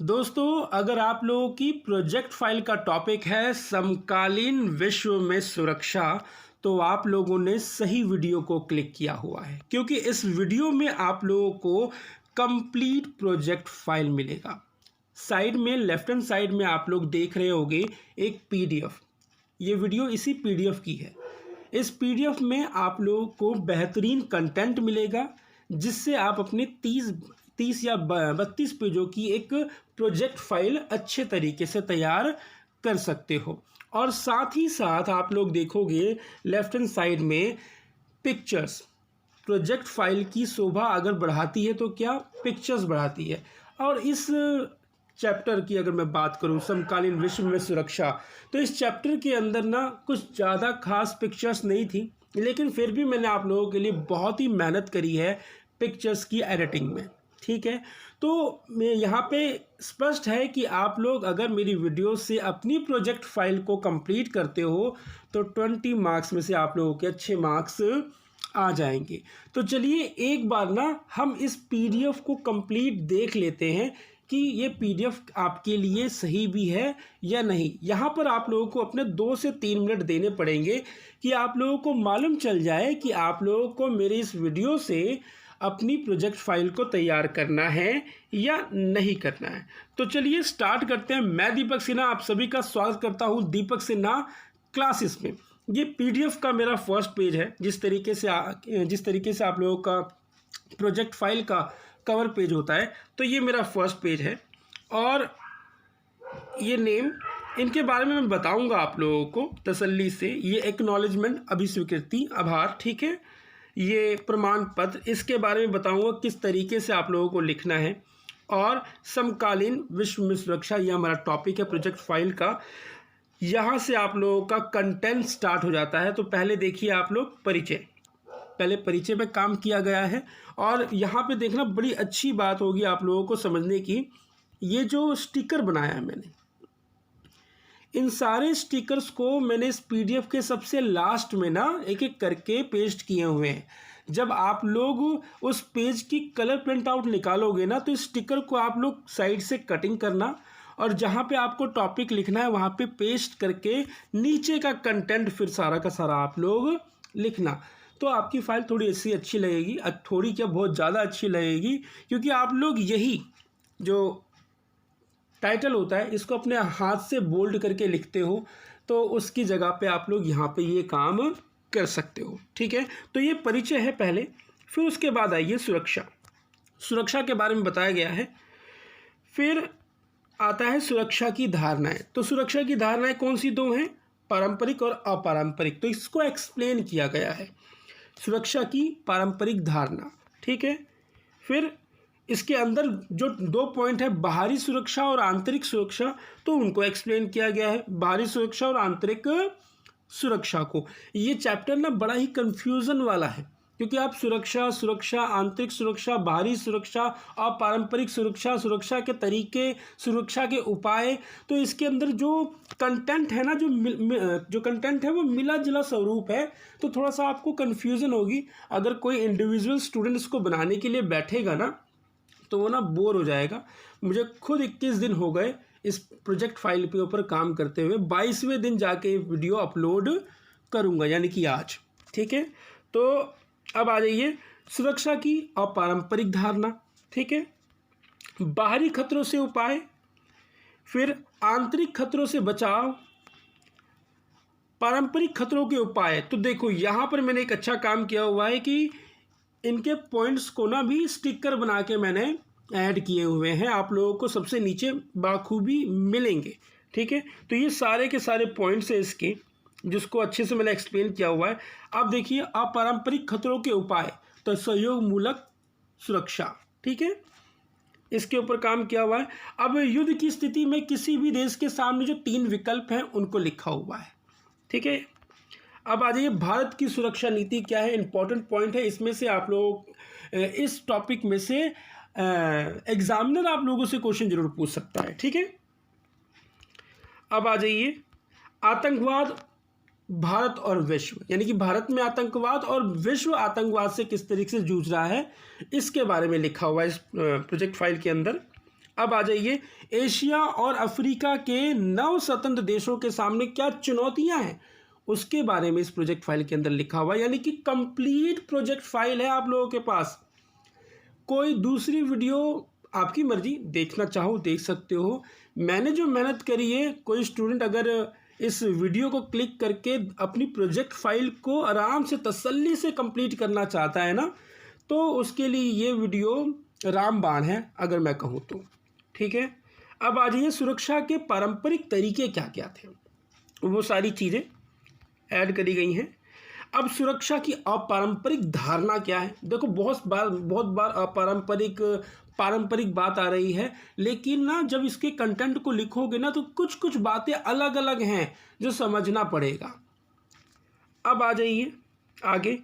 दोस्तों, अगर आप लोगों की प्रोजेक्ट फाइल का टॉपिक है समकालीन विश्व में सुरक्षा, तो आप लोगों ने सही वीडियो को क्लिक किया हुआ है, क्योंकि इस वीडियो में आप लोगों को कंप्लीट प्रोजेक्ट फाइल मिलेगा। साइड में लेफ्ट हैंड साइड में आप लोग देख रहे होंगे एक पीडीएफ। ये वीडियो इसी पीडीएफ की है। इस पीडीएफ में आप लोगों को बेहतरीन कंटेंट मिलेगा, जिससे आप अपने 30 या 32 पेजों की एक प्रोजेक्ट फाइल अच्छे तरीके से तैयार कर सकते हो। और साथ ही साथ आप लोग देखोगे लेफ्ट हैंड साइड में पिक्चर्स। प्रोजेक्ट फाइल की शोभा अगर बढ़ाती है तो क्या पिक्चर्स बढ़ाती है। और इस चैप्टर की अगर मैं बात करूं समकालीन विश्व में सुरक्षा, तो इस चैप्टर के अंदर ना कुछ ज़्यादा खास पिक्चर्स नहीं थी, लेकिन फिर भी मैंने आप लोगों के लिए बहुत ही मेहनत करी है पिक्चर्स की एडिटिंग में। ठीक है, तो मैं यहाँ पे स्पष्ट है कि आप लोग अगर मेरी वीडियो से अपनी प्रोजेक्ट फाइल को कंप्लीट करते हो तो 20 मार्क्स में से आप लोगों के अच्छे मार्क्स आ जाएंगे। तो चलिए एक बार ना हम इस पीडीएफ को कंप्लीट देख लेते हैं कि ये पीडीएफ आपके लिए सही भी है या नहीं। यहाँ पर आप लोगों को अपने 2 से 3 मिनट देने पड़ेंगे कि आप लोगों को मालूम चल जाए कि आप लोगों को मेरे इस वीडियो से अपनी प्रोजेक्ट फाइल को तैयार करना है या नहीं करना है। तो चलिए स्टार्ट करते हैं। मैं दीपक सिन्हा आप सभी का स्वागत करता हूँ दीपक सिन्हा क्लासेस में। ये पीडीएफ का मेरा फर्स्ट पेज है। जिस तरीके से आप लोगों का प्रोजेक्ट फाइल का कवर पेज होता है, तो ये मेरा फर्स्ट पेज है। और ये नेम, इनके बारे में मैं बताऊंगा आप लोगों को तसल्ली से। ये एक्नॉलेजमेंट, अभिस्वीकृति, आभार, ठीक है। ये प्रमाण पत्र, इसके बारे में बताऊंगा किस तरीके से आप लोगों को लिखना है। और समकालीन विश्व में सुरक्षा, ये हमारा टॉपिक है प्रोजेक्ट फाइल का। यहाँ से आप लोगों का कंटेंट स्टार्ट हो जाता है। तो पहले देखिए आप लोग परिचय। पहले परिचय में काम किया गया है। और यहाँ पे देखना बड़ी अच्छी बात होगी आप लोगों को समझने की, ये जो स्टिकर बनाया है मैंने, इन सारे स्टिकर्स को मैंने इस पीडीएफ के सबसे लास्ट में ना एक एक करके पेस्ट किए हुए हैं। जब आप लोग उस पेज की कलर प्रिंट आउट निकालोगे ना, तो इस स्टिकर को आप लोग साइड से कटिंग करना और जहाँ पे आपको टॉपिक लिखना है वहाँ पे पेस्ट करके नीचे का कंटेंट फिर सारा का सारा आप लोग लिखना। तो आपकी फ़ाइल थोड़ी ऐसी अच्छी लगेगी, थोड़ी क्या बहुत ज़्यादा अच्छी लगेगी, क्योंकि आप लोग यही जो टाइटल होता है इसको अपने हाथ से बोल्ड करके लिखते हो, तो उसकी जगह पे आप लोग यहाँ पे ये काम कर सकते हो। ठीक है, तो ये परिचय है पहले। फिर उसके बाद आइए सुरक्षा। सुरक्षा के बारे में बताया गया है। फिर आता है सुरक्षा की धारणाएं। तो सुरक्षा की धारणाएं कौन सी दो हैं? पारंपरिक और अपारंपरिक। तो इसको एक्सप्लेन किया गया है, सुरक्षा की पारंपरिक धारणा। ठीक है, फिर इसके अंदर जो 2 पॉइंट है, बाहरी सुरक्षा और आंतरिक सुरक्षा, तो उनको एक्सप्लेन किया गया है, बाहरी सुरक्षा और आंतरिक सुरक्षा को। ये चैप्टर ना बड़ा ही कंफ्यूजन वाला है, क्योंकि आप सुरक्षा, आंतरिक सुरक्षा, बाहरी सुरक्षा, अपारंपरिक सुरक्षा, सुरक्षा के तरीके, सुरक्षा के उपाय, तो इसके अंदर जो कंटेंट है ना, जो कंटेंट है वो मिला जुला स्वरूप है। तो थोड़ा सा आपको कंफ्यूजन होगी। अगर कोई इंडिविजुअल स्टूडेंट इसको बनाने के लिए बैठेगा ना, तो वो ना बोर हो जाएगा। मुझे खुद 21 दिन हो गए इस प्रोजेक्ट फाइल के ऊपर काम करते हुए। 22वें दिन जाके वीडियो अपलोड करूँगा, यानी कि आज। ठीक है, तो अब आ जाइए सुरक्षा की अपारंपरिक धारणा। ठीक है, बाहरी खतरों से उपाय, फिर आंतरिक खतरों से बचाव, पारंपरिक खतरों के उपाय। तो देखो यहाँ पर मैंने एक अच्छा काम किया हुआ है कि इनके पॉइंट्स को ना भी स्टिकर बना के मैंने ऐड किए हुए हैं, आप लोगों को सबसे नीचे बाखूबी मिलेंगे। ठीक है, तो ये सारे के सारे पॉइंट्स हैं इसके, जिसको अच्छे से मैंने एक्सप्लेन किया हुआ है। अब देखिए अपारंपरिक खतरों के उपाय, तो सहयोग मूलक सुरक्षा। ठीक है, इसके ऊपर काम किया हुआ है। अब युद्ध की स्थिति में किसी भी देश के सामने जो 3 विकल्प हैं उनको लिखा हुआ है। ठीक है, अब आ जाइए भारत की सुरक्षा नीति क्या है। इंपॉर्टेंट पॉइंट है, इसमें से आप लोग इस टॉपिक में से एग्जामिनर आप लोगों से क्वेश्चन जरूर पूछ सकता है। ठीक है, अब आ जाइए आतंकवाद, भारत और विश्व, यानी कि भारत में आतंकवाद और विश्व आतंकवाद से किस तरीके से जूझ रहा है, इसके बारे में लिखा हुआ है इस प्रोजेक्ट फाइल के अंदर। अब आ जाइए, एशिया और अफ्रीका के 9 स्वतंत्र देशों के सामने क्या चुनौतियां हैं, उसके बारे में इस प्रोजेक्ट फाइल के अंदर लिखा हुआ है। यानी कि कंप्लीट प्रोजेक्ट फाइल है आप लोगों के पास। कोई दूसरी वीडियो आपकी मर्जी, देखना चाहो देख सकते हो। मैंने जो मेहनत करी है, कोई स्टूडेंट अगर इस वीडियो को क्लिक करके अपनी प्रोजेक्ट फाइल को आराम से तसल्ली से कंप्लीट करना चाहता है ना, तो उसके लिए ये वीडियो रामबाण है अगर मैं कहूँ तो। ठीक है, अब आ जाइए, सुरक्षा के पारंपरिक तरीके क्या क्या थे, वो सारी चीज़ें ऐड करी गई हैं। अब सुरक्षा की अपारंपरिक धारणा क्या है। देखो बहुत बार पारंपरिक बात आ रही है, लेकिन ना जब इसके कंटेंट को लिखोगे ना तो कुछ कुछ बातें अलग अलग हैं जो समझना पड़ेगा। अब आ जाइए आगे,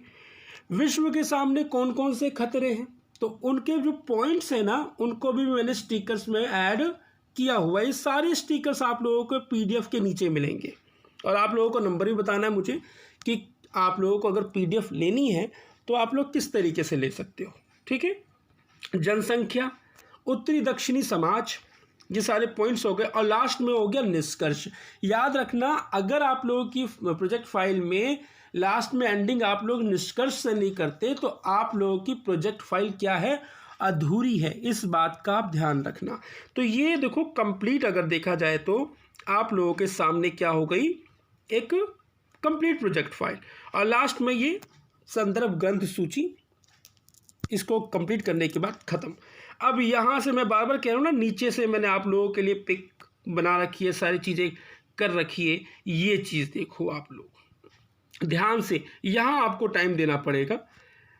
विश्व के सामने कौन कौन से खतरे हैं, तो उनके जो पॉइंट्स हैं ना उनको भी मैंने स्टिकर्स में ऐड किया हुआ है। ये सारे स्टिकर्स आप लोगों को पीडीएफ के नीचे मिलेंगे, और आप लोगों को नंबर भी बताना है मुझे कि आप लोगों को अगर पीडीएफ लेनी है तो आप लोग किस तरीके से ले सकते हो। ठीक है, जनसंख्या, उत्तरी दक्षिणी समाज, ये सारे पॉइंट्स हो गए, और लास्ट में हो गया निष्कर्ष। याद रखना, अगर आप लोगों की प्रोजेक्ट फाइल में लास्ट में एंडिंग आप लोग निष्कर्ष से नहीं करते तो आप लोगों की प्रोजेक्ट फाइल क्या है, अधूरी है। इस बात का आप ध्यान रखना। तो ये देखो कंप्लीट अगर देखा जाए तो आप लोगों के सामने क्या हो गई, एक कंप्लीट प्रोजेक्ट फाइल, और लास्ट में ये संदर्भ ग्रंथ सूची, इसको कंप्लीट करने के बाद ख़त्म। अब यहाँ से मैं बार बार कह रहा हूँ ना, नीचे से मैंने आप लोगों के लिए पिक बना रखी है, सारी चीज़ें कर रखी है। ये चीज़ देखो आप लोग ध्यान से, यहाँ आपको टाइम देना पड़ेगा।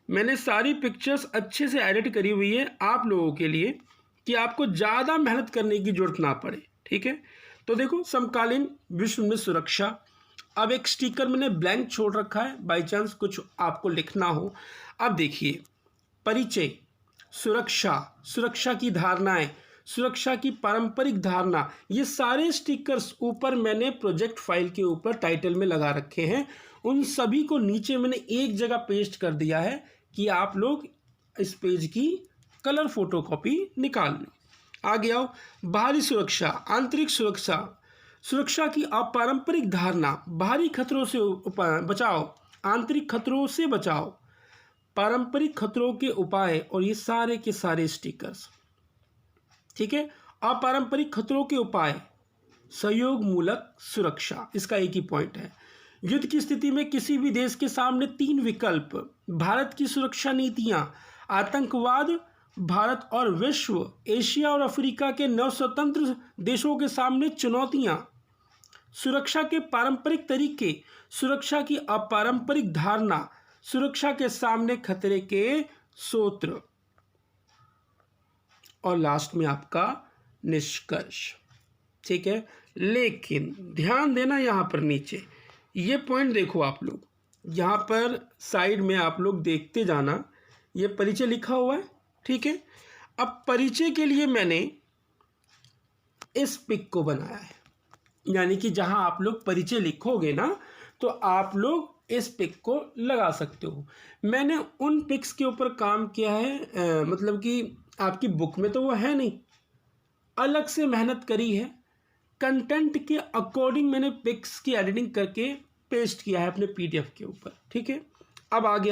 मैंने सारी पिक्चर्स अच्छे से एडिट करी हुई है आप लोगों के लिए कि आपको ज़्यादा मेहनत करने की जरूरत ना पड़े। ठीक है, तो देखो समकालीन विश्व में सुरक्षा। अब एक स्टिकर मैंने ब्लैंक छोड़ रखा है, बाई चांस कुछ आपको लिखना हो। अब देखिए, परिचय, सुरक्षा, सुरक्षा की धारणाएं, सुरक्षा की पारंपरिक धारणा, ये सारे स्टिकर्स ऊपर मैंने प्रोजेक्ट फाइल के ऊपर टाइटल में लगा रखे हैं। उन सभी को नीचे मैंने एक जगह पेस्ट कर दिया है कि आप लोग इस पेज की कलर फोटोकॉपी निकाल लो। आगे आओ, बाहरी सुरक्षा, आंतरिक सुरक्षा, सुरक्षा की अपारंपरिक धारणा, बाहरी खतरों से बचाओ, आंतरिक खतरों से बचाओ, पारंपरिक खतरों के उपाय, और ये सारे के सारे स्टिकर्स। ठीक है, अपारंपरिक खतरों के उपाय, सहयोग मूलक सुरक्षा, इसका एक ही पॉइंट है। युद्ध की स्थिति में किसी भी देश के सामने 3 विकल्प, भारत की सुरक्षा नीतियां, आतंकवाद, भारत और विश्व, एशिया और अफ्रीका के 9 स्वतंत्र देशों के सामने चुनौतियां, सुरक्षा के पारंपरिक तरीके, सुरक्षा की अपारंपरिक धारणा, सुरक्षा के सामने खतरे के सूत्र, और लास्ट में आपका निष्कर्ष। ठीक है, लेकिन ध्यान देना यहाँ पर नीचे ये पॉइंट देखो आप लोग, यहाँ पर साइड में आप लोग देखते जाना, ये परिचय लिखा हुआ है। ठीक है, अब परिचय के लिए मैंने इस पिक को बनाया है, यानी कि जहाँ आप लोग परिचय लिखोगे ना तो आप लोग इस पिक को लगा सकते हो। मैंने उन पिक्स के ऊपर काम किया है, मतलब कि आपकी बुक में तो वो है नहीं, अलग से मेहनत करी है। कंटेंट के अकॉर्डिंग मैंने पिक्स की एडिटिंग करके पेस्ट किया है अपने पीडीएफ के ऊपर। ठीक है, अब आगे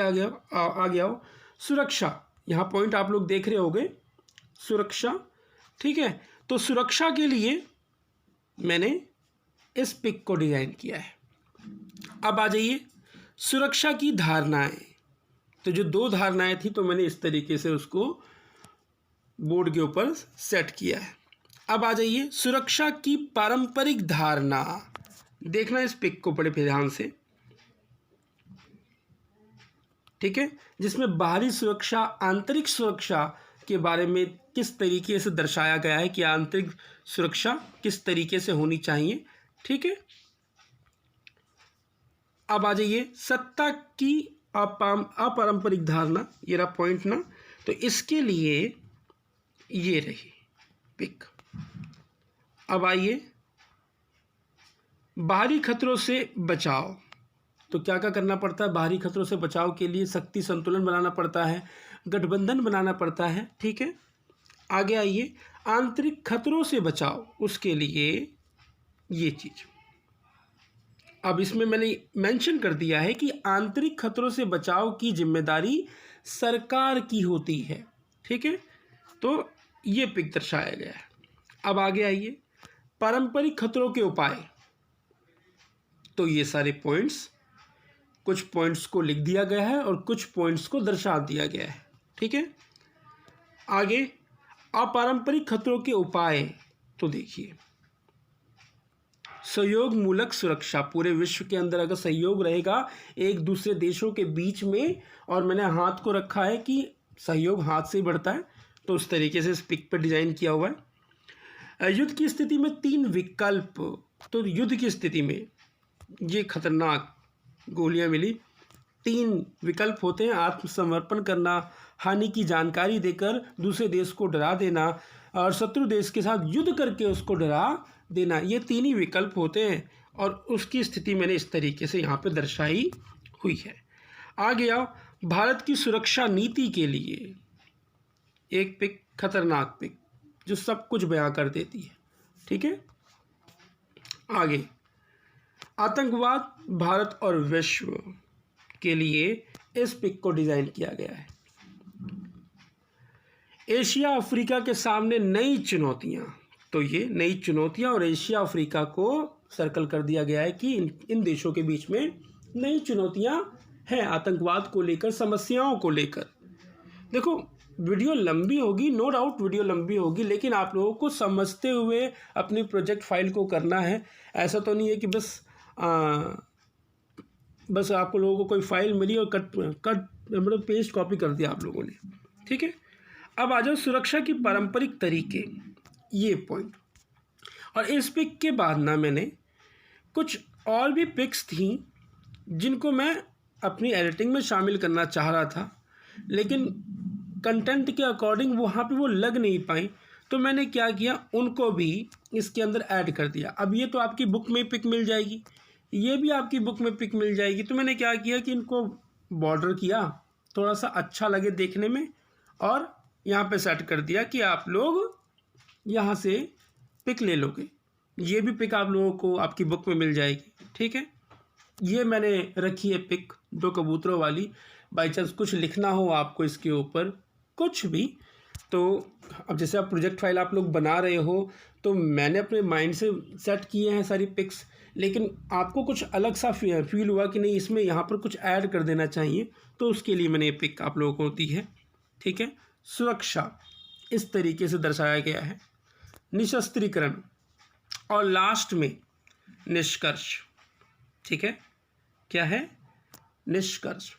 आओ, सुरक्षा, यहाँ पॉइंट आप लोग देख रहे होंगे, सुरक्षा। ठीक है, तो सुरक्षा के लिए मैंने इस पिक को डिज़ाइन किया है। अब आ जाइए, सुरक्षा की धारणाएं, तो जो 2 धारणाएं थी तो मैंने इस तरीके से उसको बोर्ड के ऊपर सेट किया है। अब आ जाइए, सुरक्षा की पारंपरिक धारणा, देखना इस पिक को बड़े ध्यान से। ठीक है, जिसमें बाहरी सुरक्षा, आंतरिक सुरक्षा के बारे में किस तरीके से दर्शाया गया है कि आंतरिक सुरक्षा किस तरीके से होनी चाहिए। ठीक है, अब आ जाइए, सत्ता की अपारंपरिक धारणा, ये रहा पॉइंट ना, तो इसके लिए ये रही पिक। अब आइए, बाहरी खतरों से बचाव, तो क्या क्या करना पड़ता है बाहरी खतरों से बचाव के लिए, शक्ति संतुलन बनाना पड़ता है, गठबंधन बनाना पड़ता है। ठीक है, आगे आइए, आंतरिक खतरों से बचाव, उसके लिए ये चीज़। अब इसमें मैंने मेंशन कर दिया है कि आंतरिक खतरों से बचाव की जिम्मेदारी सरकार की होती है। ठीक है, तो ये पिक दर्शाया गया है। अब आगे आइए, पारंपरिक खतरों के उपाय। तो ये सारे पॉइंट्स, कुछ पॉइंट्स को लिख दिया गया है और कुछ पॉइंट्स को दर्शा दिया गया है। ठीक है, आगे अपारंपरिक खतरों के उपाय। तो देखिए, सहयोग मूलक सुरक्षा। पूरे विश्व के अंदर अगर सहयोग रहेगा एक दूसरे देशों के बीच में, और मैंने हाथ को रखा है कि सहयोग हाथ से ही बढ़ता है, तो उस तरीके से इस पिक पर डिजाइन किया हुआ है। युद्ध की स्थिति में 3 विकल्प। तो युद्ध की स्थिति में ये खतरनाक गोलियां मिली, 3 विकल्प होते हैं। आत्मसमर्पण करना, हानि की जानकारी देकर दूसरे देश को डरा देना, और शत्रु देश के साथ युद्ध करके उसको डरा देना। ये 3 ही विकल्प होते हैं और उसकी स्थिति मैंने इस तरीके से यहाँ पे दर्शाई हुई है। आ गया भारत की सुरक्षा नीति के लिए एक पिक, खतरनाक पिक जो सब कुछ बयां कर देती है। ठीक है, आगे आतंकवाद भारत और विश्व के लिए इस पिक को डिजाइन किया गया है। एशिया अफ्रीका के सामने नई चुनौतियां। तो ये नई चुनौतियां और एशिया अफ्रीका को सर्कल कर दिया गया है कि इन देशों के बीच में नई चुनौतियां हैं आतंकवाद को लेकर, समस्याओं को लेकर। देखो, वीडियो लंबी होगी, नो डाउट वीडियो लंबी होगी, लेकिन आप लोगों को समझते हुए अपनी प्रोजेक्ट फाइल को करना है। ऐसा तो नहीं है कि बस आप लोगों को कोई फाइल मिली और कट मतलब पेस्ट कॉपी कर दिया आप लोगों ने। ठीक है, अब आ जाओ सुरक्षा की पारंपरिक तरीके, ये पॉइंट। और इस पिक के बाद ना मैंने कुछ और भी पिक्स थी जिनको मैं अपनी एडिटिंग में शामिल करना चाह रहा था, लेकिन कंटेंट के अकॉर्डिंग वहाँ पे वो लग नहीं पाई, तो मैंने क्या किया, उनको भी इसके अंदर ऐड कर दिया। अब ये तो आपकी बुक में पिक मिल जाएगी, ये भी आपकी बुक में पिक मिल जाएगी। तो मैंने क्या किया कि इनको बॉर्डर किया, थोड़ा सा अच्छा लगे देखने में, और यहाँ पे सेट कर दिया कि आप लोग यहाँ से पिक ले लोगे। ये भी पिक आप लोगों को आपकी बुक में मिल जाएगी। ठीक है, ये मैंने रखी है पिक 2 कबूतरों वाली। बाई चांस कुछ लिखना हो आपको इसके ऊपर कुछ भी, तो अब जैसे आप प्रोजेक्ट फाइल आप लोग बना रहे हो, तो मैंने अपने माइंड से सेट किए हैं सारी पिक्स, लेकिन आपको कुछ अलग सा फील हुआ कि नहीं इसमें यहाँ पर कुछ ऐड कर देना चाहिए, तो उसके लिए मैंने ये पिक आप लोगों को दी है। ठीक है, सुरक्षा इस तरीके से दर्शाया गया है, निशस्त्रीकरण, और लास्ट में निष्कर्ष। ठीक है, क्या है, निष्कर्ष,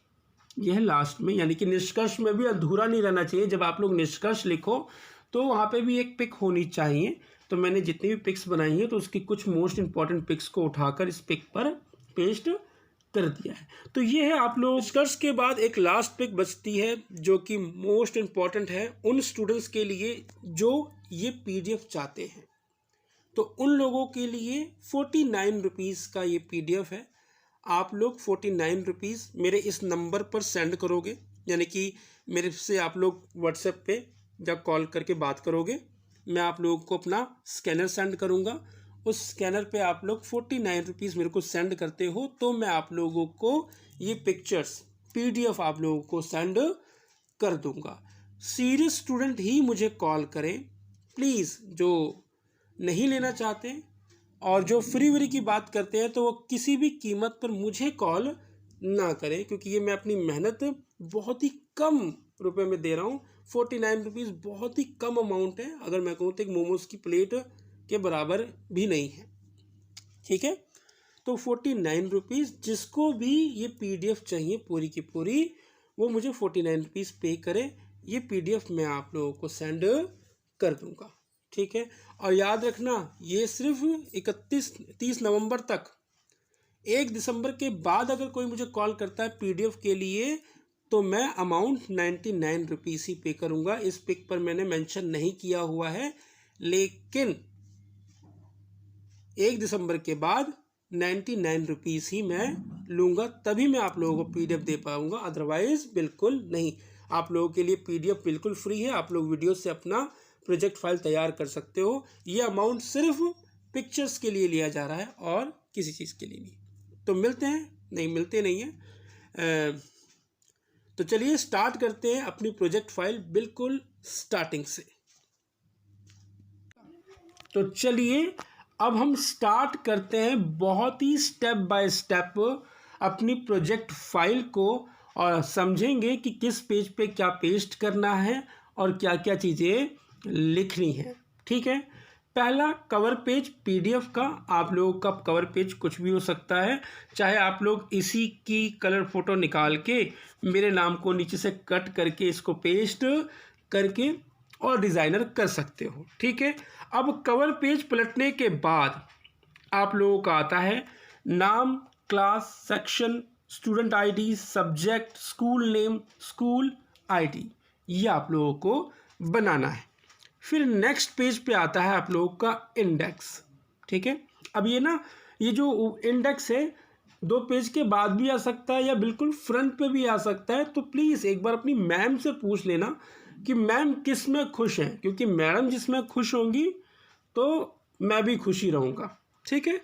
यह है लास्ट में, यानी कि निष्कर्ष में भी अधूरा नहीं रहना चाहिए। जब आप लोग निष्कर्ष लिखो तो वहाँ पे भी एक पिक होनी चाहिए। तो मैंने जितनी भी पिक्स बनाई है तो उसकी कुछ मोस्ट इंपॉर्टेंट पिक्स को उठाकर इस पिक पर पेस्ट कर दिया है। तो ये है आप लोग। निष्कर्ष के बाद एक लास्ट पिक बचती है जो कि मोस्ट इंपॉर्टेंट है उन स्टूडेंट्स के लिए जो ये PDF चाहते हैं। तो उन लोगों के लिए 49 रुपीज़ का ये PDF है। आप लोग 49 रुपीज़ मेरे इस नंबर पर सेंड करोगे, यानी कि मेरे से आप लोग व्हाट्सएप पे जब कॉल करके बात करोगे, मैं आप लोगों को अपना स्कैनर सेंड करूँगा। उस स्कैनर पे आप लोग 49 रुपीज़ मेरे को सेंड करते हो तो मैं आप लोगों को ये पिक्चर्स PDF आप लोगों को सेंड कर दूँगा। सीरियस स्टूडेंट ही मुझे कॉल करें प्लीज़, जो नहीं लेना चाहते और जो फ्री की बात करते हैं तो वो किसी भी कीमत पर मुझे कॉल ना करें, क्योंकि ये मैं अपनी मेहनत बहुत ही कम रुपए में दे रहा हूँ। 49 रुपीज़ बहुत ही कम अमाउंट है, अगर मैं कहूँ तो एक मोमोज की प्लेट के बराबर भी नहीं है। ठीक है, तो 49 रुपीज़, जिसको भी ये PDF चाहिए पूरी की पूरी, वो मुझे 49 रुपीज़ पे करे। ये PDF मैं आप लोगों को सेंड कर दूँगा। ठीक है, और याद रखना ये सिर्फ 30 नवंबर तक, 1 दिसंबर के बाद अगर कोई मुझे कॉल करता है PDF के लिए तो मैं अमाउंट 99 रुपीज़ ही पे करूँगा। इस पिक पर मैंने मेंशन नहीं किया हुआ है, लेकिन 1 दिसंबर के बाद 99 रुपीज़ ही मैं लूँगा, तभी मैं आप लोगों को PDF दे पाऊँगा, अदरवाइज़ बिल्कुल नहीं। आप लोगों के लिए PDF बिल्कुल फ्री है। आप लोग वीडियो से अपना प्रोजेक्ट फाइल तैयार कर सकते हो। ये अमाउंट सिर्फ पिक्चर्स के लिए लिया जा रहा है और किसी चीज़ के लिए नहीं। तो मिलते हैं, नहीं मिलते नहीं हैं। तो चलिए स्टार्ट करते हैं अपनी प्रोजेक्ट फाइल बिल्कुल स्टार्टिंग से। तो चलिए अब हम स्टार्ट करते हैं बहुत ही स्टेप बाय स्टेप अपनी प्रोजेक्ट फाइल को, और समझेंगे कि किस पेज पे क्या पेस्ट करना है और क्या क्या चीज़ें लिखनी है। ठीक है, पहला कवर पेज पीडीएफ का। आप लोगों का कवर पेज कुछ भी हो सकता है, चाहे आप लोग इसी की कलर फोटो निकाल के मेरे नाम को नीचे से कट करके इसको पेस्ट करके और डिज़ाइनर कर सकते हो। ठीक है, अब कवर पेज पलटने के बाद आप लोगों का आता है नाम, class, section, student ID, subject, school name, school ID, ये आप लोगों को बनाना है। फिर नेक्स्ट पेज पे आता है आप लोगों का इंडेक्स। ठीक है, अब ये जो इंडेक्स है 2 पेज के बाद भी आ सकता है या बिल्कुल फ्रंट पे भी आ सकता है। तो प्लीज़ एक बार अपनी मैम से पूछ लेना कि मैम किस में खुश हैं, क्योंकि मैडम जिसमें खुश होंगी तो मैं भी खुश ही रहूँगा। ठीक है,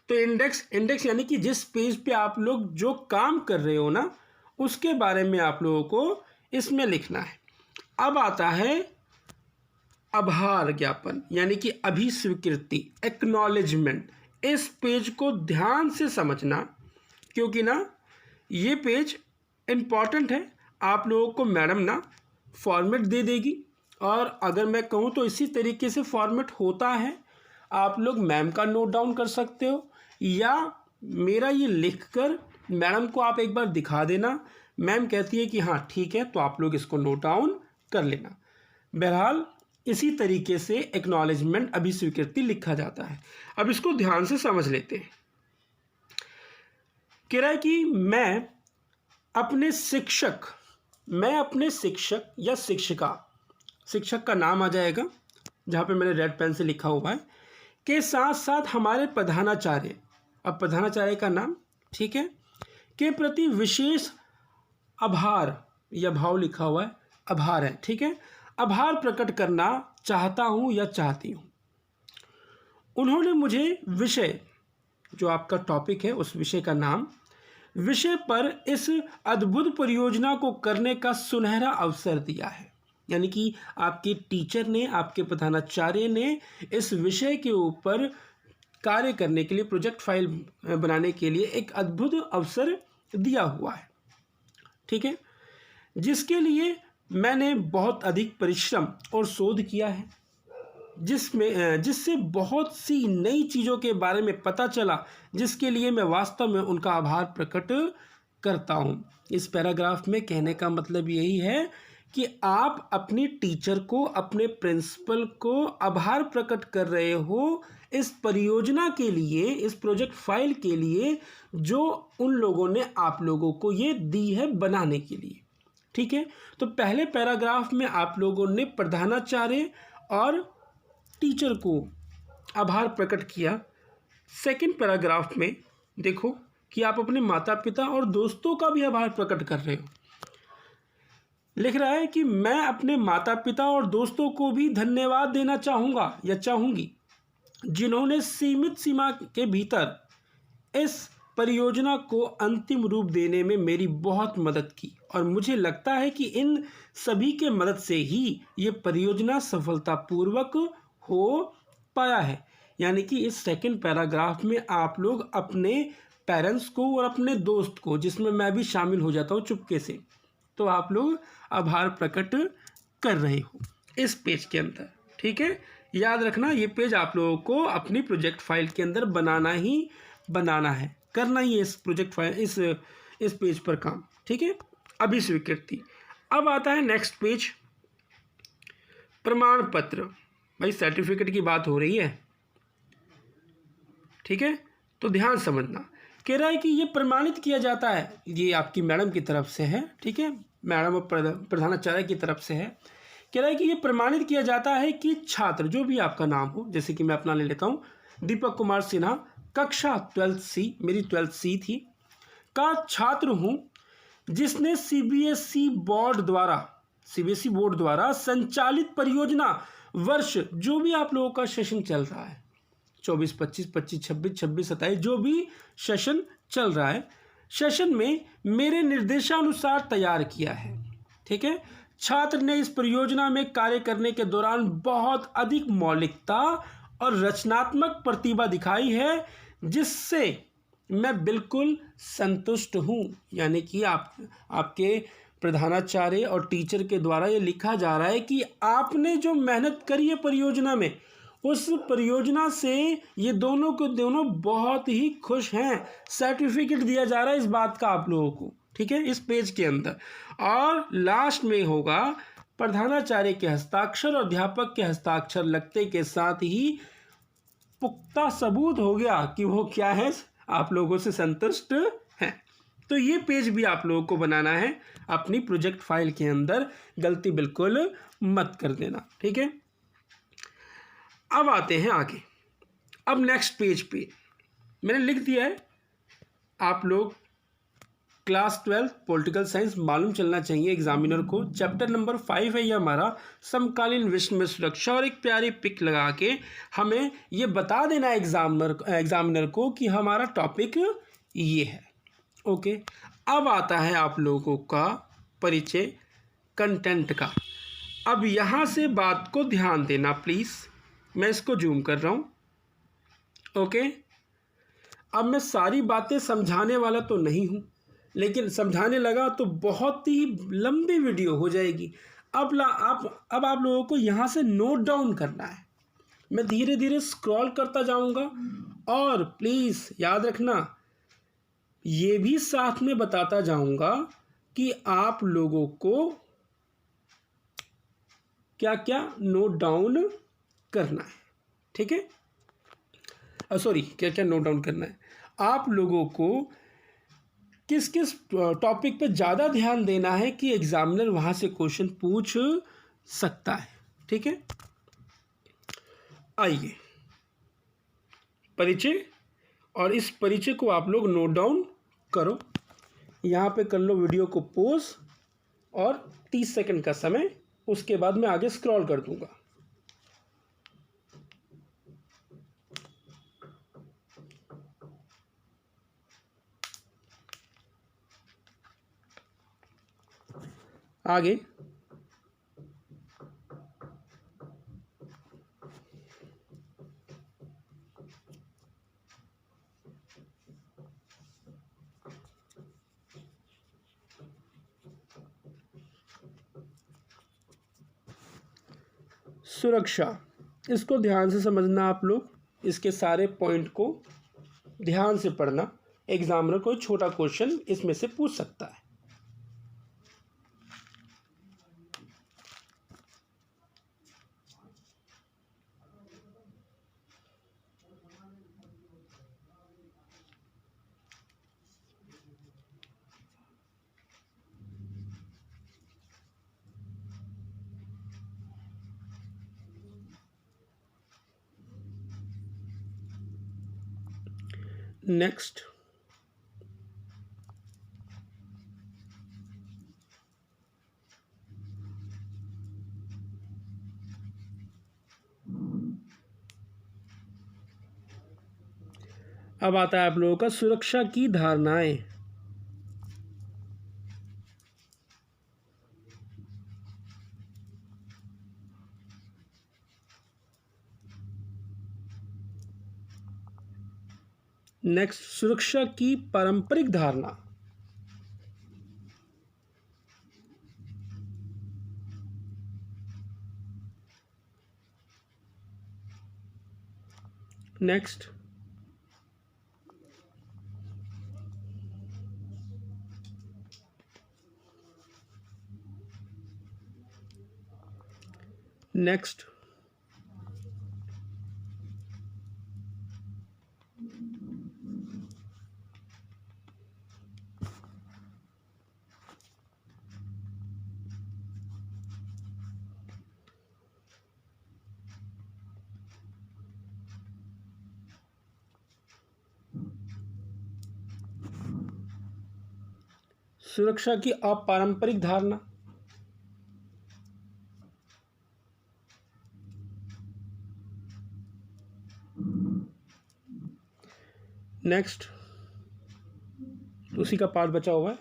तो इंडेक्स यानी कि जिस पेज पे आप लोग जो काम कर रहे हो ना, उसके बारे में आप लोगों को इसमें लिखना है। अब आता है आभार ज्ञापन यानी कि अभिस्वीकृति, एक्नॉलेजमेंट। इस पेज को ध्यान से समझना, क्योंकि ना ये पेज इम्पॉर्टेंट है। आप लोगों को मैडम ना फॉर्मेट दे देगी, और अगर मैं कहूँ तो इसी तरीके से फॉर्मेट होता है। आप लोग मैम का नोट डाउन कर सकते हो, या मेरा ये लिखकर मैडम को आप एक बार दिखा देना। मैम कहती है कि हाँ ठीक है, तो आप लोग इसको नोट डाउन कर लेना। बहरहाल इसी तरीके से एक्नॉलेजमेंट, अभिस्वीकृति लिखा जाता है। अब इसको ध्यान से समझ लेते हैं। कह रहा है कि मैं अपने शिक्षक या शिक्षिका, शिक्षक का नाम आ जाएगा जहाँ पे मैंने रेड पेन से लिखा हुआ है, के साथ साथ हमारे प्रधानाचार्य, अब प्रधानाचार्य का नाम, ठीक है, के प्रति विशेष आभार या भाव लिखा हुआ है, आभार है। ठीक है, आभार प्रकट करना चाहता हूँ या चाहती हूँ। उन्होंने मुझे विषय, जो आपका टॉपिक है उस विषय का नाम, विषय पर इस अद्भुत परियोजना को करने का सुनहरा अवसर दिया है। यानी कि आपके टीचर ने, आपके प्रधानाचार्य ने इस विषय के ऊपर कार्य करने के लिए, प्रोजेक्ट फाइल बनाने के लिए एक अद्भुत अवसर दिया हुआ है। ठीक है, जिसके लिए मैंने बहुत अधिक परिश्रम और शोध किया है, जिससे बहुत सी नई चीज़ों के बारे में पता चला, जिसके लिए मैं वास्तव में उनका आभार प्रकट करता हूँ। इस पैराग्राफ में कहने का मतलब यही है कि आप अपनी टीचर को, अपने प्रिंसिपल को आभार प्रकट कर रहे हो इस परियोजना के लिए, इस प्रोजेक्ट फाइल के लिए, जो उन लोगों ने आप लोगों को ये दी है बनाने के लिए। ठीक है, तो पहले पैराग्राफ में आप लोगों ने प्रधानाचार्य और टीचर को आभार प्रकट किया। सेकंड पैराग्राफ में देखो कि आप अपने माता पिता और दोस्तों का भी आभार प्रकट कर रहे हो। लिख रहा है कि मैं अपने माता पिता और दोस्तों को भी धन्यवाद देना चाहूँगा या चाहूँगी, जिन्होंने सीमित सीमा के भीतर इस परियोजना को अंतिम रूप देने में मेरी बहुत मदद की, और मुझे लगता है कि इन सभी के मदद से ही ये परियोजना सफलतापूर्वक हो पाया है। यानी कि इस सेकंड पैराग्राफ में आप लोग अपने पेरेंट्स को और अपने दोस्त को, जिसमें मैं भी शामिल हो जाता हूँ चुपके से, तो आप लोग आभार प्रकट कर रहे हो इस पेज के अंदर। ठीक है, याद रखना ये पेज आप लोगों को अपनी प्रोजेक्ट फाइल के अंदर बनाना ही बनाना है, करना ही है इस प्रोजेक्ट फाइल, इस पेज पर काम। ठीक है, अभी स्वीकृति। अब आता है नेक्स्ट पेज, प्रमाण पत्र। भाई सर्टिफिकेट की बात हो रही है। ठीक है, तो ध्यान समझना। कह रहा है कि ये प्रमाणित किया जाता है, ये आपकी मैडम की तरफ से है। ठीक है, मैडम और प्रधानाचार्य की तरफ से है। कह रहा है कि ये प्रमाणित किया जाता है कि छात्र, जो भी आपका नाम हो, जैसे कि मैं अपना ले लेता हूँ, दीपक कुमार सिन्हा, कक्षा 12th C, मेरी 12th C थी, का छात्र हूँ, जिसने CBSE बोर्ड द्वारा सीबीएसई बोर्ड द्वारा संचालित परियोजना वर्ष जो भी आप लोगों का सेशन चल रहा है, 24, 25, 25, 26, 26, 27, जो भी सेशन चल रहा है, सेशन में मेरे निर्देशानुसार तैयार किया है। ठीक है, छात्र ने इस परियोजना में कार्य करने के दौरान बहुत अधिक मौलिकता और रचनात्मक प्रतिभा दिखाई है, जिससे मैं बिल्कुल संतुष्ट हूँ। यानी कि आपके प्रधानाचार्य और टीचर के द्वारा ये लिखा जा रहा है कि आपने जो मेहनत करी है परियोजना में, उस परियोजना से ये दोनों को दोनों बहुत ही खुश हैं। सर्टिफिकेट दिया जा रहा है इस बात का आप लोगों को। ठीक है, इस पेज के अंदर। और लास्ट में होगा प्रधानाचार्य के हस्ताक्षर और अध्यापक के हस्ताक्षर लगते के साथ ही पुख्ता सबूत हो गया कि वो क्या है, आप लोगों से संतुष्ट हैं। तो ये पेज भी आप लोगों को बनाना है अपनी प्रोजेक्ट फाइल के अंदर, गलती बिल्कुल मत कर देना। ठीक है, अब आते हैं आगे। अब नेक्स्ट पेज पे मैंने लिख दिया है, आप लोग क्लास 12 पॉलिटिकल साइंस मालूम चलना चाहिए एग्जामिनर को। चैप्टर नंबर 5 है ये हमारा, समकालीन विश्व में सुरक्षा, और एक प्यारी पिक लगा के हमें ये बता देना है एग्जामिनर को कि हमारा टॉपिक ये है। ओके, अब आता है आप लोगों का परिचय कंटेंट का। अब यहाँ से बात को ध्यान देना प्लीज़, मैं इसको जूम कर रहा हूँ। ओके, अब मैं सारी बातें समझाने वाला तो नहीं हूँ, लेकिन समझाने लगा तो बहुत ही लंबी वीडियो हो जाएगी। अब आप लोगों को यहाँ से नोट डाउन करना है। मैं धीरे धीरे स्क्रॉल करता जाऊँगा, और प्लीज़ याद रखना, ये भी साथ में बताता जाऊँगा कि आप लोगों को क्या क्या नोट डाउन करना है। ठीक है, सॉरी, क्या क्या नोट डाउन करना है, आप लोगों को किस किस टॉपिक पे ज़्यादा ध्यान देना है कि एग्जामिनर वहाँ से क्वेश्चन पूछ सकता है। ठीक है, आइए परिचय, और इस परिचय को आप लोग नोट डाउन करो। यहाँ पे कर लो वीडियो को पॉज, और 30 सेकंड का समय, उसके बाद मैं आगे स्क्रॉल कर दूंगा। आगे सुरक्षा, इसको ध्यान से समझना आप लोग, इसके सारे पॉइंट को ध्यान से पढ़ना। एग्जामिनर कोई छोटा क्वेश्चन इसमें से पूछ सकता है। नेक्स्ट, अब आता है आप लोगों का सुरक्षा की धारणाएं। नेक्स्ट, सुरक्षा की पारंपरिक धारणा। नेक्स्ट, नेक्स्ट, सुरक्षा की अपारंपरिक धारणा। नेक्स्ट, उसी का पार्ट बचा हुआ है।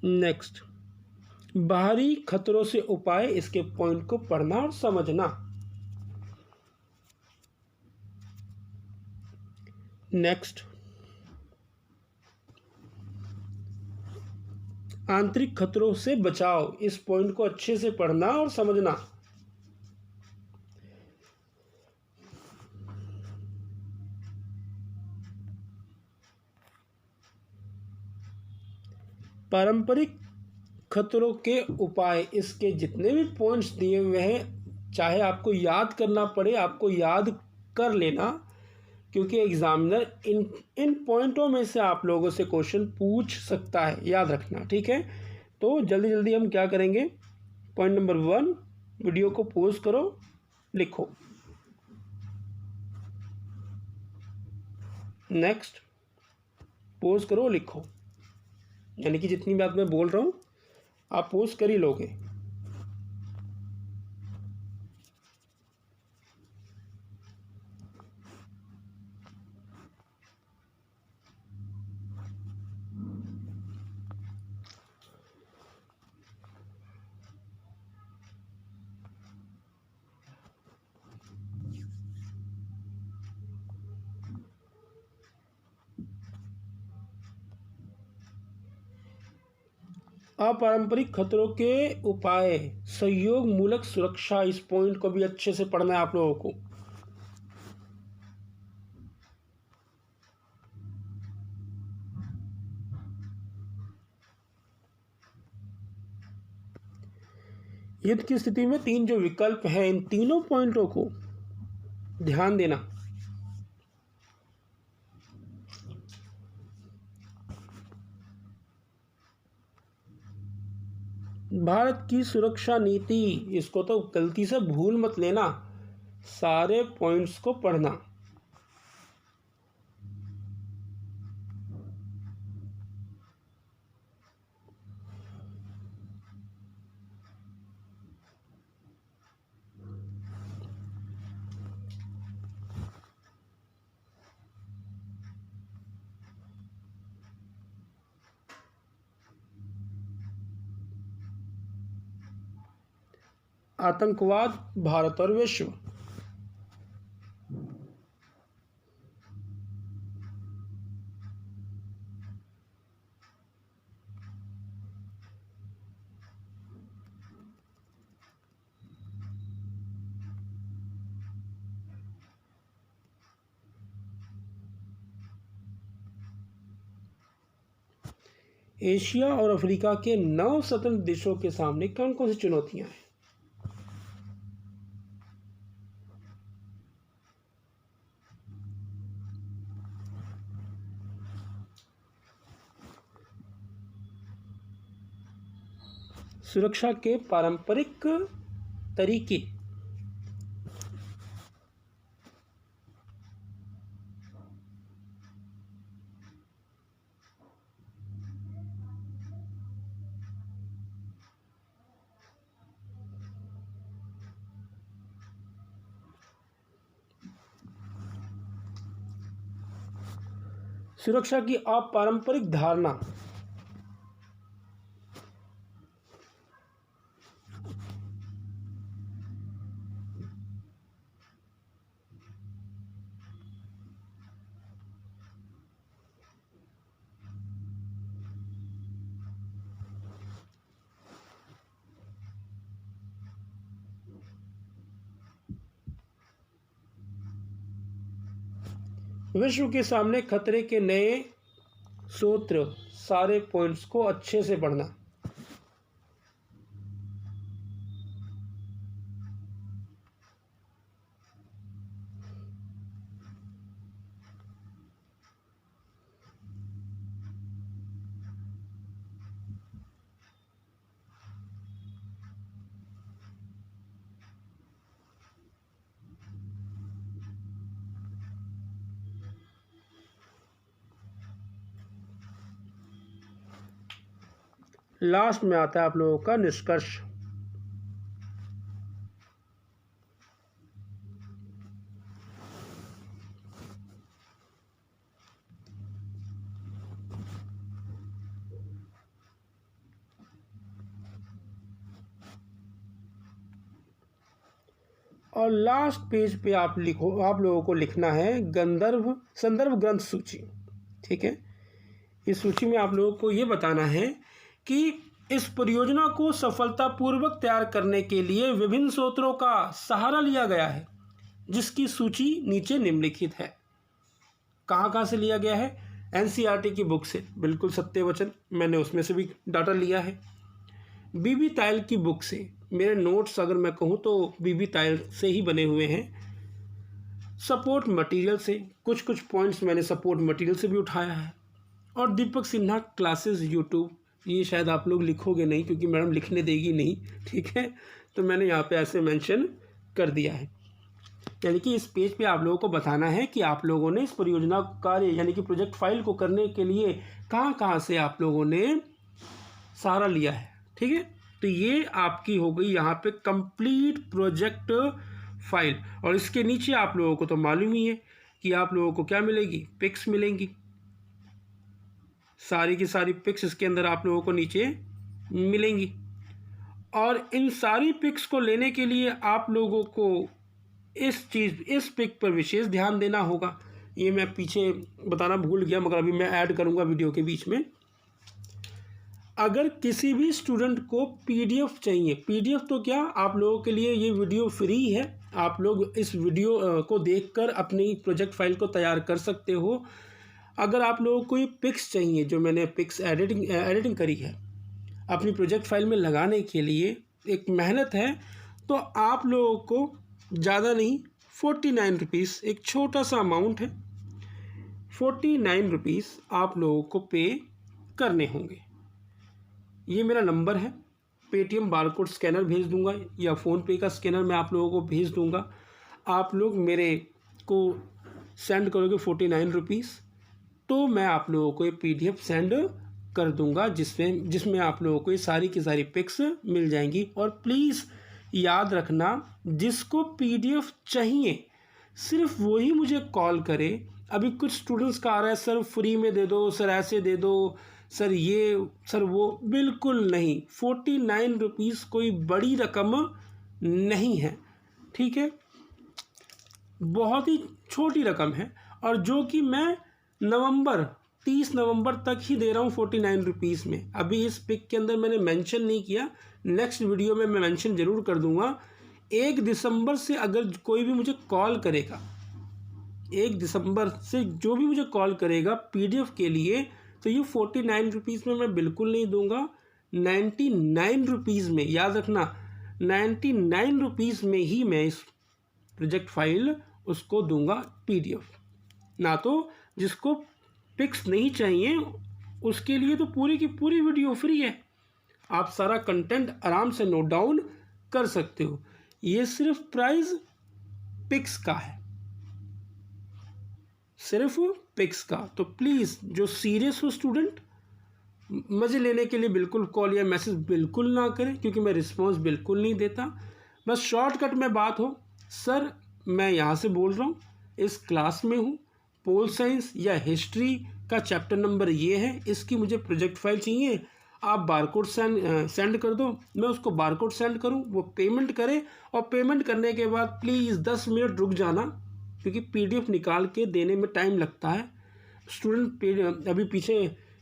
नेक्स्ट, बाहरी खतरों से उपाय, इसके पॉइंट को पढ़ना और समझना। नेक्स्ट, आंतरिक खतरों से बचाव, इस पॉइंट को अच्छे से पढ़ना और समझना। पारंपरिक खतरों के उपाय, इसके जितने भी पॉइंट्स दिए हुए हैं, चाहे आपको याद करना पड़े, आपको याद कर लेना, क्योंकि एग्जामिनर इन पॉइंटों में से आप लोगों से क्वेश्चन पूछ सकता है, याद रखना, ठीक है। तो जल्दी जल्दी हम क्या करेंगे, पॉइंट नंबर 1, वीडियो को पॉज करो, लिखो। नेक्स्ट, पॉज करो, लिखो, यानी कि जितनी बात मैं बोल रहा हूँ आप पॉज कर ही लोगे। अपारंपरिक खतरों के उपाय, सहयोग मूलक सुरक्षा, इस पॉइंट को भी अच्छे से पढ़ना है आप लोगों को। युद्ध की स्थिति में 3 जो विकल्प हैं, इन तीनों पॉइंटों को ध्यान देना। भारत की सुरक्षा नीति, इसको तो गलती से भूल मत लेना, सारे पॉइंट्स को पढ़ना। आतंकवाद, भारत और विश्व। एशिया और अफ्रीका के 9 स्वतंत्र देशों के सामने कौन कौन सी चुनौतियां हैं? सुरक्षा के पारंपरिक तरीके, सुरक्षा की अपारंपरिक धारणा, विश्व के सामने खतरे के नए सूत्र, सारे पॉइंट्स को अच्छे से पढ़ना। लास्ट में आता है आप लोगों का निष्कर्ष। और लास्ट पेज पे आप लोगों को लिखना है संदर्भ ग्रंथ सूची। ठीक है, इस सूची में आप लोगों को ये बताना है कि इस परियोजना को सफलतापूर्वक तैयार करने के लिए विभिन्न स्रोतों का सहारा लिया गया है, जिसकी सूची नीचे निम्नलिखित है। कहाँ से लिया गया है? एनसीईआरटी की बुक से, बिल्कुल सत्य वचन, मैंने उसमें से भी डाटा लिया है। बीबी तायल की बुक से, मेरे नोट्स अगर मैं कहूँ तो बीबी तायल से ही बने हुए हैं। सपोर्ट मटेरियल से कुछ पॉइंट्स मैंने सपोर्ट मटेरियल से भी उठाया है। और दीपक सिन्हा क्लासेस यूट्यूब, ये शायद आप लोग लिखोगे नहीं क्योंकि मैडम लिखने देगी नहीं, ठीक है, तो मैंने यहाँ पे ऐसे मेंशन कर दिया है। यानी कि इस पेज पे आप लोगों को बताना है कि आप लोगों ने इस परियोजना कार्य यानी कि प्रोजेक्ट फाइल को करने के लिए कहाँ से आप लोगों ने सहारा लिया है। ठीक है, तो ये आपकी हो गई यहाँ पे कंप्लीट प्रोजेक्ट फाइल। और इसके नीचे आप लोगों को तो मालूम ही है कि आप लोगों को क्या मिलेगी? पिक्स मिलेंगी। सारी की सारी पिक्स इसके अंदर आप लोगों को नीचे मिलेंगी। और इन सारी पिक्स को लेने के लिए आप लोगों को इस पिक पर विशेष ध्यान देना होगा। ये मैं पीछे बताना भूल गया, मगर अभी मैं ऐड करूँगा वीडियो के बीच में। अगर किसी भी स्टूडेंट को पीडीएफ चाहिए, पीडीएफ तो क्या, आप लोगों के लिए ये वीडियो फ्री है, आप लोग इस वीडियो को देखकर अपनी प्रोजेक्ट फाइल को तैयार कर सकते हो। अगर आप लोगों को ये पिक्स चाहिए, जो मैंने पिक्स एडिटिंग करी है अपनी प्रोजेक्ट फाइल में लगाने के लिए, एक मेहनत है, तो आप लोगों को ज़्यादा नहीं 49 रुपीज़, एक छोटा सा अमाउंट है, 49 रुपीज़ आप लोगों को पे करने होंगे। ये मेरा नंबर है, पेटीएम बारकोड स्कैनर भेज दूंगा या फ़ोनपे का स्कैनर मैं आप लोगों को भेज दूंगा। आप लोग मेरे को सेंड करोगे 49 रुपीज़, तो मैं आप लोगों को ये पीडीएफ सेंड कर दूंगा, जिसमें आप लोगों को ये सारी की सारी पिक्स मिल जाएंगी। और प्लीज़ याद रखना, जिसको पीडीएफ चाहिए सिर्फ वही मुझे कॉल करे। अभी कुछ स्टूडेंट्स का आ रहा है, सर फ्री में दे दो, सर ऐसे दे दो, सर ये, सर वो, बिल्कुल नहीं। 49 रुपीज़ कोई बड़ी रकम नहीं है, ठीक है, बहुत ही छोटी रकम है। और जो कि मैं 30 नवंबर तक ही दे रहा हूँ 49 रुपीज़ में। अभी इस पिक के अंदर मैंने मेंशन नहीं किया, नेक्स्ट वीडियो में मैं मेंशन ज़रूर कर दूंगा। 1 दिसंबर से अगर कोई भी मुझे कॉल करेगा, 1 दिसंबर से जो भी मुझे कॉल करेगा पीडीएफ के लिए, तो ये 49 रुपीज़ में मैं बिल्कुल नहीं दूंगा, 99 रुपीज़ में, याद रखना 99 रुपीज़ में ही मैं इस प्रोजेक्ट फाइल उसको दूंगा पीडीएफ। ना तो जिसको पिक्स नहीं चाहिए उसके लिए तो पूरी की पूरी वीडियो फ्री है, आप सारा कंटेंट आराम से नोट डाउन कर सकते हो। ये सिर्फ प्राइस पिक्स का है, सिर्फ पिक्स का। तो प्लीज़ जो सीरियस हो स्टूडेंट, मज़े लेने के लिए बिल्कुल कॉल या मैसेज बिल्कुल ना करें, क्योंकि मैं रिस्पॉन्स बिल्कुल नहीं देता। बस शॉर्टकट में बात हो, सर मैं यहाँ से बोल रहा हूँ, इस क्लास में हूँ, पोल साइंस या हिस्ट्री का चैप्टर नंबर ये है, इसकी मुझे प्रोजेक्ट फाइल चाहिए, आप बारकोड सेंड कर दो, मैं उसको बारकोड सेंड करूँ, वो पेमेंट करे, और पेमेंट करने के बाद प्लीज़ 10 मिनट रुक जाना, क्योंकि पीडीएफ निकाल के देने में टाइम लगता है। स्टूडेंट अभी पीछे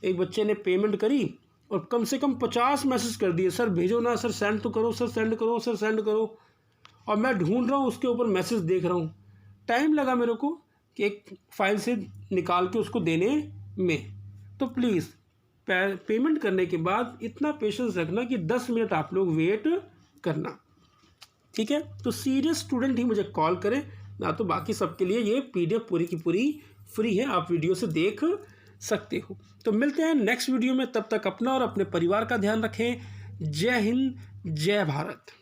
एक बच्चे ने पेमेंट करी और कम से कम 50 मैसेज कर दिए, सर भेजो ना, सर सेंड तो करो, सर सेंड करो, सर सेंड करो, और मैं ढूंढ रहा हूँ उसके ऊपर मैसेज देख रहा हूँ। टाइम लगा मेरे को कि एक फ़ाइल से निकाल के उसको देने में। तो प्लीज़ पेमेंट करने के बाद इतना पेशेंस रखना कि 10 मिनट आप लोग वेट करना, ठीक है। तो सीरियस स्टूडेंट ही मुझे कॉल करें, ना तो बाकी सबके लिए ये पीडीएफ पूरी की पूरी फ्री है, आप वीडियो से देख सकते हो। तो मिलते हैं नेक्स्ट वीडियो में, तब तक अपना और अपने परिवार का ध्यान रखें। जय हिंद, जय भारत।